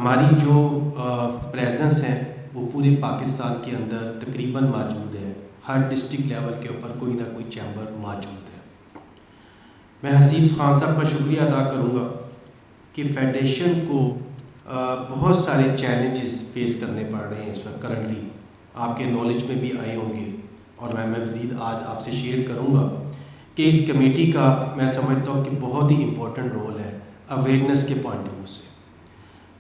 ہماری جو پریزنس ہے وہ پورے پاکستان کے اندر تقریباً موجود ہے. ہر ڈسٹرکٹ لیول کے اوپر کوئی نہ کوئی چیمبر موجود ہے. میں حسیب خان صاحب کا شکریہ ادا کروں گا کہ فیڈریشن کو بہت سارے چیلنجز فیس کرنے پڑ رہے ہیں اس وقت کرنٹلی. آپ کے نالج میں بھی آئے ہوں گے اور میں مزید آج آپ سے شیئر کروں گا کہ اس کمیٹی کا میں سمجھتا ہوں کہ بہت ہی امپورٹنٹ رول ہے اویئرنیس کے پوائنٹ آف ویو سے.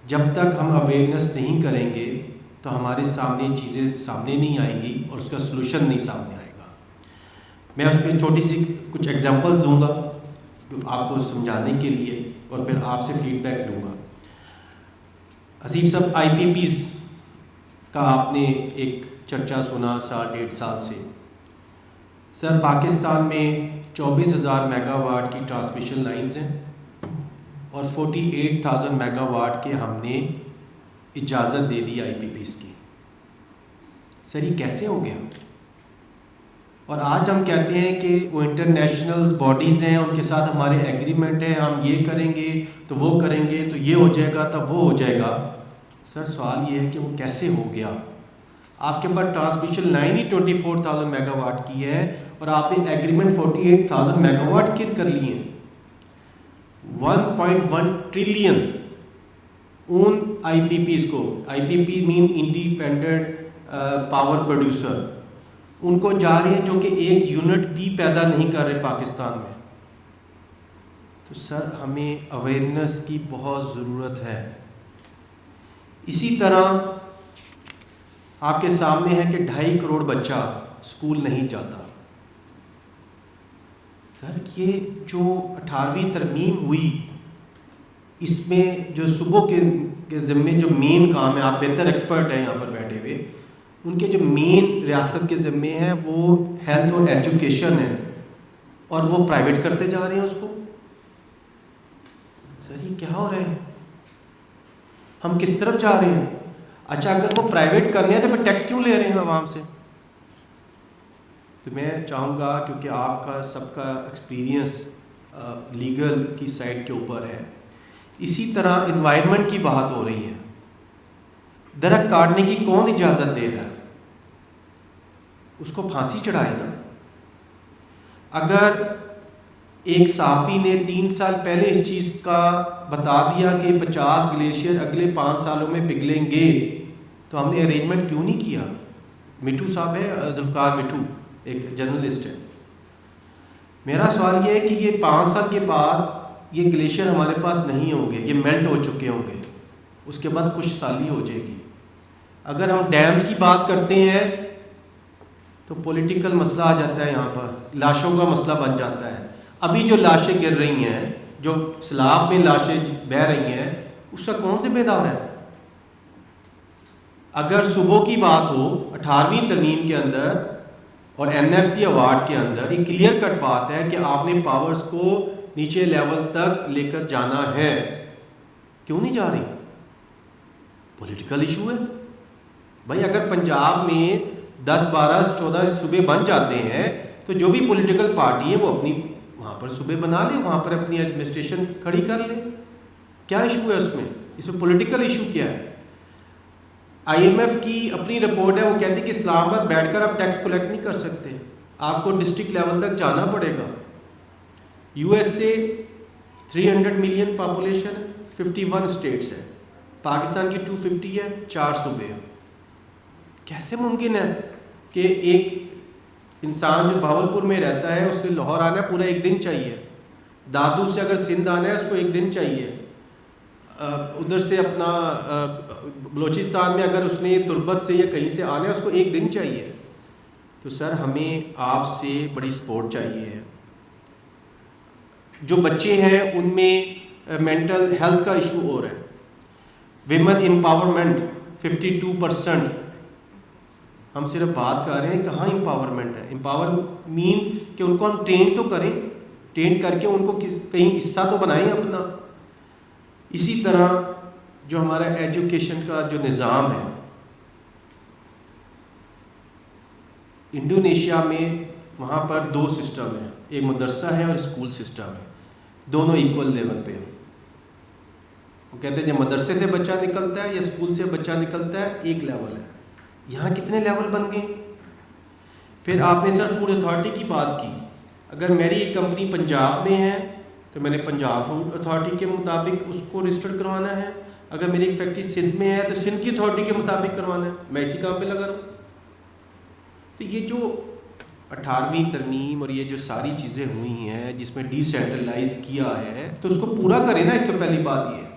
جب تک ہم اویئرنیس نہیں کریں گے تو ہمارے سامنے چیزیں سامنے نہیں آئیں گی اور اس کا سلوشن نہیں سامنے آئے گا. میں اس میں چھوٹی سی کچھ ایگزامپلز دوں گا آپ کو سمجھانے کے لیے اور پھر آپ سے فیڈ بیک لوں گا. حسیب صاحب آئی پی پیز کا آپ نے ایک چرچا سنا سال ڈیڑھ سال سے. سر پاکستان میں 24,000 میگا واٹ کی ٹرانسمیشن لائنز ہیں اور 48,000 میگا واٹ کے ہم نے اجازت دے دی آئی پی پیز کی. سر یہ کیسے ہو گیا؟ اور آج ہم کہتے ہیں کہ وہ انٹرنیشنل باڈیز ہیں ان کے ساتھ ہمارے ایگریمنٹ ہیں, ہم یہ کریں گے تو وہ کریں گے تو یہ ہو جائے گا تو وہ ہو جائے گا. سر سوال یہ ہے کہ وہ کیسے ہو گیا؟ آپ کے پاس ٹرانسمیشن لائن ہی 24,000 میگا واٹ کی ہے اور آپ نے ایگریمنٹ 48,000 میگا واٹ کی کر لی ہیں. 1.1 ٹریلین اون آئی پی پیز کو. آئی پی پی مین انڈیپینڈنٹ پاور پروڈیوسر. ان کو جا رہے ہیں جو کہ ایک یونٹ بھی پیدا نہیں کر رہے پاکستان میں. تو سر ہمیں اویئرنیس کی بہت ضرورت ہے. اسی طرح آپ کے سامنے ہے کہ 2.5 کروڑ بچہ اسکول نہیں جاتا. سر یہ جو 18ویں ترمیم ہوئی اس میں جو صوبوں کے ذمے جو مین کام ہے, آپ بہتر ایکسپرٹ ہیں یہاں پر بیٹھے ہوئے, ان کے جو مین ریاست کے ذمے ہیں وہ ہیلتھ اور ایجوکیشن ہے اور وہ پرائیویٹ کرتے جا رہے ہیں اس کو. سر یہ کیا ہو رہا ہے؟ ہم کس طرف جا رہے ہیں؟ اچھا اگر وہ پرائیویٹ کرنے ہیں تو پھر ٹیکس کیوں لے رہے ہیں عوام سے؟ تو میں چاہوں گا کیونکہ آپ کا سب کا ایکسپیرینس لیگل کی سائڈ کے اوپر ہے. اسی طرح انوائرمنٹ کی بات ہو رہی ہے. درخت کاٹنے کی کون اجازت دے رہا ہے؟ اس کو پھانسی چڑھائے نا. اگر ایک صحافی نے 3 سال پہلے اس چیز کا بتا دیا کہ 50 گلیشیئر اگلے 5 سالوں میں پگھلیں گے تو ہم نے ارینجمنٹ کیوں نہیں کیا؟ مٹھو صاحب ہے, ذوالفقار مٹھو ایک جرنلسٹ ہے. میرا سوال یہ ہے کہ یہ 5 سال کے بعد یہ گلیشیئر ہمارے پاس نہیں ہوں گے, یہ میلٹ ہو چکے ہوں گے, اس کے بعد خشک سالی ہو جائے گی. اگر ہم ڈیمز کی بات کرتے ہیں تو پولیٹیکل مسئلہ آ جاتا ہے, یہاں پر لاشوں کا مسئلہ بن جاتا ہے. ابھی جو لاشیں گر رہی ہیں, جو سیلاب میں لاشیں بہہ رہی ہیں, اس کا کون ذمہ دار ہے؟ اگر صوبوں کی بات ہو 18ویں ترمیم کے اندر اور این ایف سی ایوارڈ کے اندر یہ کلیئر کٹ بات ہے کہ آپ نے پاورز کو نیچے لیول تک لے کر جانا ہے, کیوں نہیں جا رہی؟ پولیٹیکل ایشو ہے بھائی. اگر پنجاب میں 10 12 14 صوبے بن جاتے ہیں تو جو بھی پولیٹیکل پارٹی ہے وہ اپنی وہاں پر صوبے بنا لیں, وہاں پر اپنی ایڈمنسٹریشن کھڑی کر لیں. کیا ایشو ہے اس میں؟ اس میں پولیٹیکل ایشو کیا ہے؟ آئی ایم ایف کی اپنی رپورٹ ہے, وہ کہتی ہے کہ اسلام آباد بیٹھ کر آپ ٹیکس کلیکٹ نہیں کر سکتے, آپ کو ڈسٹرکٹ لیول تک جانا پڑے گا. U S A 300 million population ہے, 51 اسٹیٹس ہے, پاکستان کی 250 ہے, 4 صوبے ہیں. کیسے ممکن ہے کہ ایک انسان جو بھاولپور میں رہتا ہے اس نے لاہور آنا پورا 1 دن چاہیے, دادو سے اگر سندھ آنا ہے اس کو 1 دن چاہیے, ادھر سے اپنا بلوچستان میں اگر اس نے تربت سے یا کہیں سے آنا ہے اس کو 1 دن چاہیے. تو سر ہمیں آپ سے بڑی سپورٹ چاہیے. جو بچے ہیں ان میں مینٹل ہیلتھ کا ایشو ہو رہا ہے. Women empowerment 52%. ہم صرف بات کر رہے ہیں, کہاں امپاورمنٹ ہے؟ امپاور مینز کہ ان کو ہم ٹرین تو کریں, ٹرین کر کے ان کو کہیں حصہ تو بنائیں اپنا. اسی طرح جو ہمارا ایجوکیشن کا جو نظام ہے, انڈونیشیا میں وہاں پر 2 سسٹم ہیں, ایک مدرسہ ہے اور اسکول سسٹم ہے, دونوں ایکول لیول پہ ہیں. وہ کہتے ہیں جب مدرسے سے بچہ نکلتا ہے یا اسکول سے بچہ نکلتا ہے ایک لیول ہے، یہاں کتنے لیول بن گئے. پھر آپ نے سر فوڈ اتھارٹی کی بات کی. اگر میری ایک کمپنی پنجاب میں ہے تو میں نے پنجاب فوڈ اتھارٹی کے مطابق اس کو رجسٹر کروانا ہے. اگر میری ایک فیکٹری سندھ میں ہے تو سندھ کی اتھارٹی کے مطابق کروانا ہے. میں اسی کام پہ لگا رہا ہوں. تو یہ جو 18ویں ترمیم اور یہ جو ساری چیزیں ہوئی ہیں جس میں ڈی سینٹرلائز کیا ہے تو اس کو پورا کریں نا. ایک تو پہلی بات یہ ہے.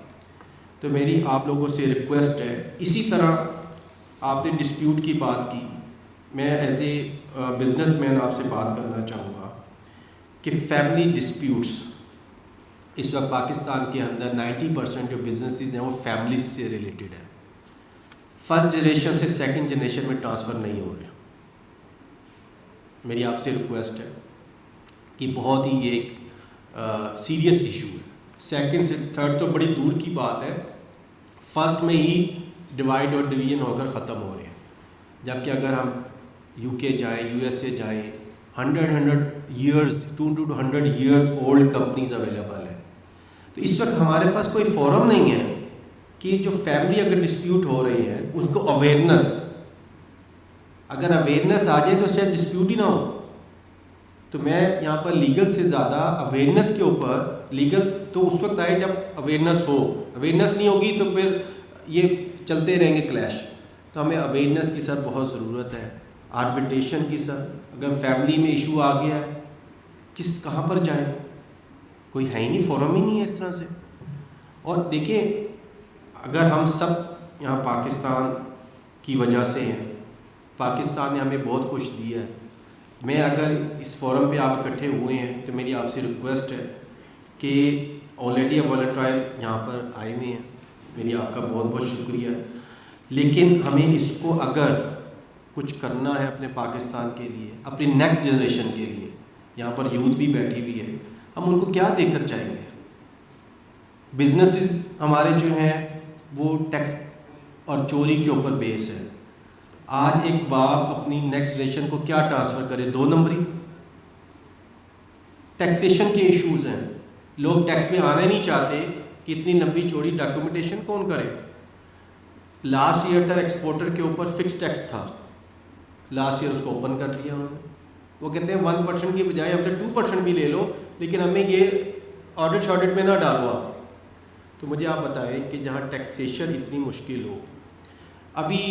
تو میری آپ لوگوں سے ریکویسٹ ہے. اسی طرح آپ نے ڈسپیوٹ کی بات کی. میں ایز اے بزنس مین آپ سے بات کرنا چاہوں گا کہ فیملی ڈسپیوٹس اس وقت پاکستان کے اندر 90% جو بزنسز ہیں وہ فیملیز سے ریلیٹڈ ہیں. فرسٹ جنریشن سے سیکنڈ جنریشن میں ٹرانسفر نہیں ہو رہے. میری آپ سے ریکویسٹ ہے کہ بہت ہی یہ ایک سیریس ایشو ہے. سیکنڈ سے تھرڈ تو بڑی دور کی بات ہے، فرسٹ میں ہی ڈیوائڈ اور ڈویژن ہو کر ختم ہو رہے ہیں. جبکہ اگر ہم یو کے جائیں، یو ایس اے جائیں، 100 years 200 years old companies available ہیں. تو اس وقت ہمارے پاس کوئی فورم نہیں ہے کہ جو فیملی اگر ڈسپیوٹ ہو رہی ہے اس کو اویئرنیس، اگر اویئرنیس آ جائے تو شاید ڈسپیوٹ ہی نہ ہو. تو میں یہاں پر لیگل سے زیادہ اویئرنیس کے اوپر، لیگل تو اس وقت آئے جب اویئرنیس ہو، اویئرنیس نہیں ہوگی تو پھر یہ چلتے رہیں گے کلیش. تو ہمیں اویئرنیس کی سر بہت ضرورت ہے. آربیٹریشن کی سر، اگر فیملی میں ایشو آ گیا ہے کہاں پر جائیں؟ کوئی ہے ہی نہیں، فورم ہی نہیں ہے اس طرح سے. اور دیکھیں اگر ہم سب یہاں پاکستان کی وجہ سے ہیں، پاکستان نے ہمیں بہت کچھ دیا ہے. میں اگر اس فورم پہ آپ اکٹھے ہوئے ہیں تو میری آپ سے ریکویسٹ ہے کہ آلریڈی والنٹائر یہاں پر آئے ہوئے ہیں، میری آپ کا بہت بہت شکریہ. لیکن ہمیں اس کو اگر کچھ کرنا ہے اپنے پاکستان کے لیے، اپنی نیکسٹ جنریشن کے لیے، یہاں پر یوتھ بھی بیٹھی ہوئی ہے، ہم ان کو کیا دے کر چاہیں گے؟ بزنسز ہمارے جو ہیں وہ ٹیکس اور چوری کے اوپر بیس ہے. آج ایک باپ اپنی نیکسٹ جنریشن کو کیا ٹرانسفر کرے؟ 2 نمبری. ٹیکسیشن کے ایشوز ہیں، لوگ ٹیکس میں آنا ہی نہیں چاہتے کہ اتنی لمبی چوڑی ڈاکیومنٹیشن کون کرے. لاسٹ ایئر تک ایکسپورٹر کے اوپر فکس ٹیکس تھا، لاسٹ ایئر اس کو اوپن کر دیا انہوں نے. وہ کہتے ہیں 1% کی بجائے ہم سے 2% بھی لے لو لیکن ہمیں یہ آڈٹ شاڈٹ میں نہ ڈالو آپ. تو مجھے آپ بتائیں کہ جہاں ٹیکسیشن اتنی مشکل ہو. ابھی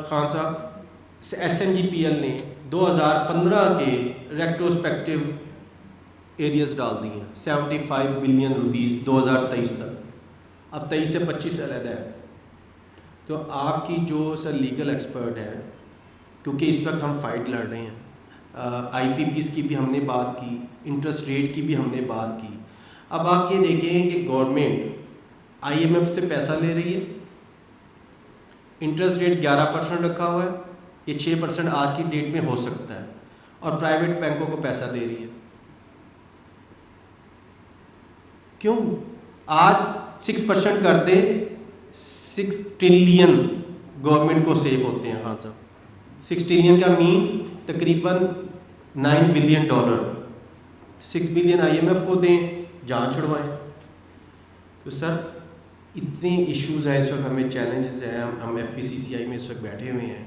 خان صاحب SNGPL نے 2015 کے ریٹروسپیکٹو ایریاز ڈال دی ہیں 75 بلین روپیز 2023 تک. اب 23 سے 25 علیحدہ ہے. تو آپ کی جو سر لیگل ایکسپرٹ ہے، کیونکہ اس وقت ہم فائٹ لڑ رہے ہیں، IPPs کی بھی ہم نے بات کی، انٹرسٹ ریٹ کی بھی ہم نے بات کی. اب آپ یہ دیکھیں کہ گورنمنٹ IMF سے پیسہ لے رہی ہے، انٹرسٹ ریٹ 11% رکھا ہوا ہے، یہ 6% آج کی ڈیٹ میں ہو سکتا ہے، اور پرائیویٹ بینکوں کو پیسہ دے رہی ہے. کیوں؟ آج 6% کر دیں 6 ٹریلین گورنمنٹ کو سیو ہوتے ہیں. خان صاحب 6 ٹریلین کا مینز تقریباً $9 بلین. 6 بلین IMF کو دیں، جان چھڑوائیں. تو سر اتنے ایشوز ہیں اس وقت، ہمیں چیلنجز ہیں. ہم FPCCI میں اس وقت بیٹھے ہوئے ہیں،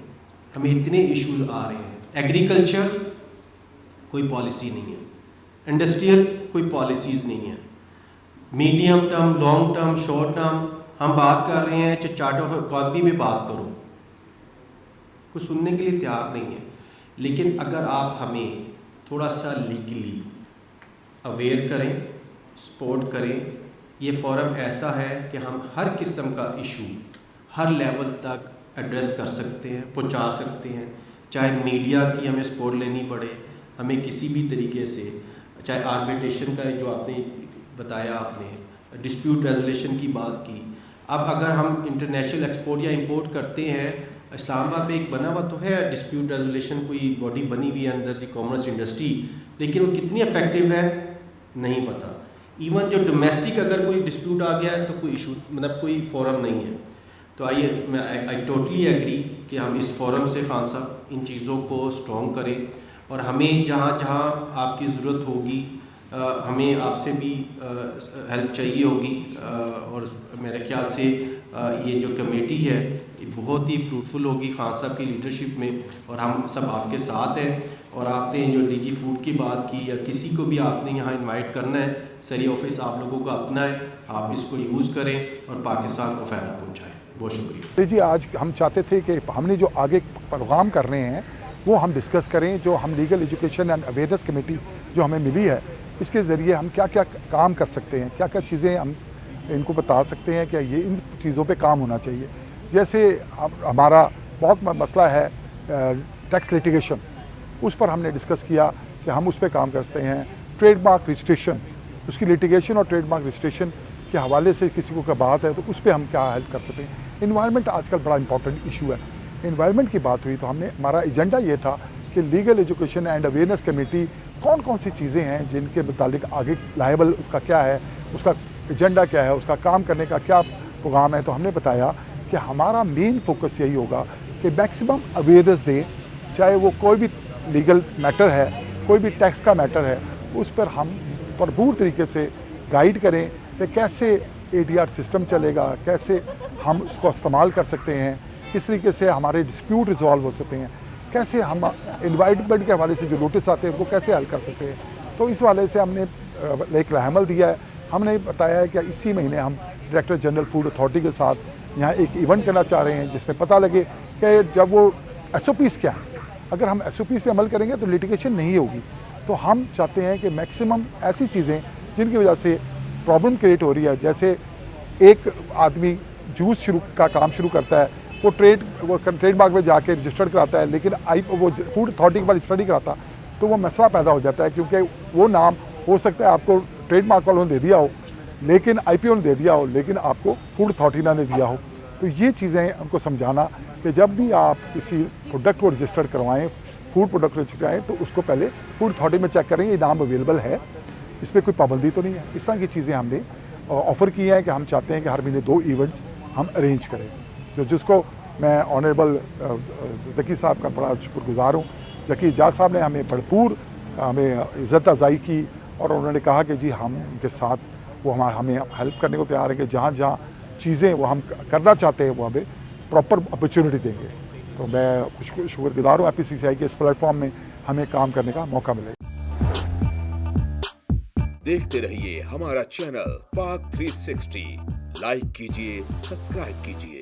ہمیں اتنے ایشوز آ رہے ہیں. ایگریکلچر کوئی پالیسی نہیں ہے، انڈسٹریل کوئی پالیسیز نہیں ہیں. Medium term, long term, short term ہم بات کر رہے ہیں. چارٹ آف اکانومی میں بات کرو، کوئی سننے کے لیے تیار نہیں ہے. لیکن اگر آپ ہمیں تھوڑا سا لیگلی اویئر کریں، سپورٹ کریں. یہ فورم ایسا ہے کہ ہم ہر قسم کا ایشو ہر لیول تک ایڈریس کر سکتے ہیں، پہنچا سکتے ہیں. چاہے میڈیا کی ہمیں سپورٹ لینی پڑے، ہمیں کسی بھی طریقے سے، چاہے آربیٹریشن کا جو آپ نے بتایا، آپ نے ڈسپیوٹ ریزولیشن کی بات کی. اب اگر ہم انٹرنیشنل ایکسپورٹ یا امپورٹ کرتے ہیں، اسلام آباد میں ایک بنا ہوا تو ہے ڈسپیوٹ ریزولیشن، کوئی باڈی بنی ہوئی ہے انڈر دی کامرس انڈسٹری، لیکن وہ کتنی افیکٹو ہے نہیں پتہ. ایون جو ڈومیسٹک اگر کوئی ڈسپیوٹ آ گیا ہے تو کوئی ایشو، مطلب کوئی فورم نہیں ہے. تو آئیے، میں آئی ٹوٹلی ایگری کہ ہم اس فورم سے خان صاحب ان چیزوں کو اسٹرانگ کریں، اور ہمیں جہاں جہاں آپ کی ضرورت ہوگی ہمیں آپ سے بھی ہیلپ چاہیے ہوگی، اور میرے خیال سے یہ جو کمیٹی ہے یہ بہت ہی فروٹفل ہوگی خان صاحب کی لیڈرشپ میں، اور ہم سب آپ کے ساتھ ہیں. اور آپ نے جو ڈی جی فوڈ کی بات کی، یا کسی کو بھی آپ نے یہاں انوائٹ کرنا ہے، سری آفس آپ لوگوں کا اپنا ہے، آپ اس کو یوز کریں اور پاکستان کو فائدہ پہنچائیں. بہت شکریہ. جی آج ہم چاہتے تھے کہ ہم نے جو آگے پروگرام کر رہے ہیں وہ ہم ڈسکس کریں، جو ہم legal education and awareness committee جو ہمیں ملی ہے اس کے ذریعے ہم کیا کیا کام کر سکتے ہیں، کیا کیا چیزیں ہم ان کو بتا سکتے ہیں کہ یہ ان چیزوں پہ کام ہونا چاہیے. جیسے ہمارا بہت مسئلہ ہے ٹیکس لیٹیگیشن، اس پر ہم نے ڈسکس کیا کہ ہم اس پہ کام کر سکتے ہیں. ٹریڈ مارک رجسٹریشن، اس کی لیٹیگیشن اور ٹریڈ مارک رجسٹریشن کے حوالے سے کسی کو بات ہے تو اس پہ ہم کیا ہیلپ کر سکتے ہیں. انوائرمنٹ آج کل بڑا امپورٹنٹ ایشو ہے. انوائرمنٹ کی بات ہوئی تو ہم نے ہمارا ایجنڈا یہ تھا کہ legal education and awareness committee کون کون سی چیزیں ہیں جن کے متعلق آگے لائبل اس کا کیا ہے، اس کا ایجنڈا کیا ہے، اس کا کام کرنے کا کیا پروگرام ہے. تو ہم نے بتایا کہ ہمارا مین فوکس یہی ہوگا کہ میکسیمم اویئرنیس دیں، چاہے وہ کوئی بھی لیگل میٹر ہے، کوئی بھی ٹیکس کا میٹر ہے، اس پر ہم بھرپور طریقے سے گائیڈ کریں کہ کیسے ADR سسٹم چلے گا، کیسے ہم اس کو استعمال کر سکتے ہیں، کس طریقے سے ہمارے ڈسپیوٹ ریزالو ہو سکتے ہیں، کیسے ہم انوائٹمنٹ کے حوالے سے جو نوٹس آتے ہیں ان کو کیسے حل کر سکتے ہیں. تو اس والے سے ہم نے ایک عمل دیا ہے. ہم نے بتایا ہے کہ اسی مہینے ہم ڈائریکٹر جنرل فوڈ اتھارٹی کے ساتھ یہاں ایک ایونٹ کرنا چاہ رہے ہیں جس میں پتہ لگے کہ جب وہ SOPs کیا ہیں. اگر ہم SOPs پہ عمل کریں گے تو لیٹیگیشن نہیں ہوگی. تو ہم چاہتے ہیں کہ میکسیمم ایسی چیزیں جن کی وجہ سے پرابلم کریٹ ہو رہی ہے، جیسے ایک آدمی جوس کا کام شروع کرتا ہے، وہ ٹریڈ مارک میں جا کے رجسٹرڈ کراتا ہے، لیکن وہ فوڈ اتھارٹی کے بعد رجسٹر نہیں کراتا، تو وہ مسئلہ پیدا ہو جاتا ہے. کیونکہ وہ نام ہو سکتا ہے آپ کو ٹریڈ مارک والوں نے دے دیا ہو، لیکن IPO نے دے دیا ہو، لیکن آپ کو فوڈ اتھارٹی نے دیا ہو. تو یہ چیزیں ان کو سمجھانا کہ جب بھی آپ کسی پروڈکٹ کو رجسٹرڈ کروائیں، فوڈ پروڈکٹ رجسٹر کرائیں، تو اس کو پہلے فوڈ اتھارٹی میں چیک کریں یہ نام اویلیبل ہے، اس پہ کوئی پابندی تو نہیں ہے. اس طرح کی چیزیں ہم نے آفر کی ہیں کہ ہم چاہتے ہیں کہ ہر مہینے 2 ایونٹس ہم ارینج کریں، جس کو میں آنریبل ذکی صاحب کا بڑا شکر گزار ہوں. ذکی اجاز صاحب نے ہمیں بھرپور ہمیں عزت افزائی کی، اور انہوں نے کہا کہ جی ہم ان کے ساتھ وہ ہمیں ہیلپ کرنے کو تیار ہے کہ جہاں جہاں چیزیں وہ ہم کرنا چاہتے ہیں وہ ہمیں پراپر اپرچونٹی دیں گے. تو میں شکر گزار ہوں IPCCI کے اس پلیٹ فارم میں ہمیں کام کرنے کا موقع ملے. دیکھتے رہیے ہمارا چینل پاک 360، لائک کیجئے، سبسکرائب کیجئے.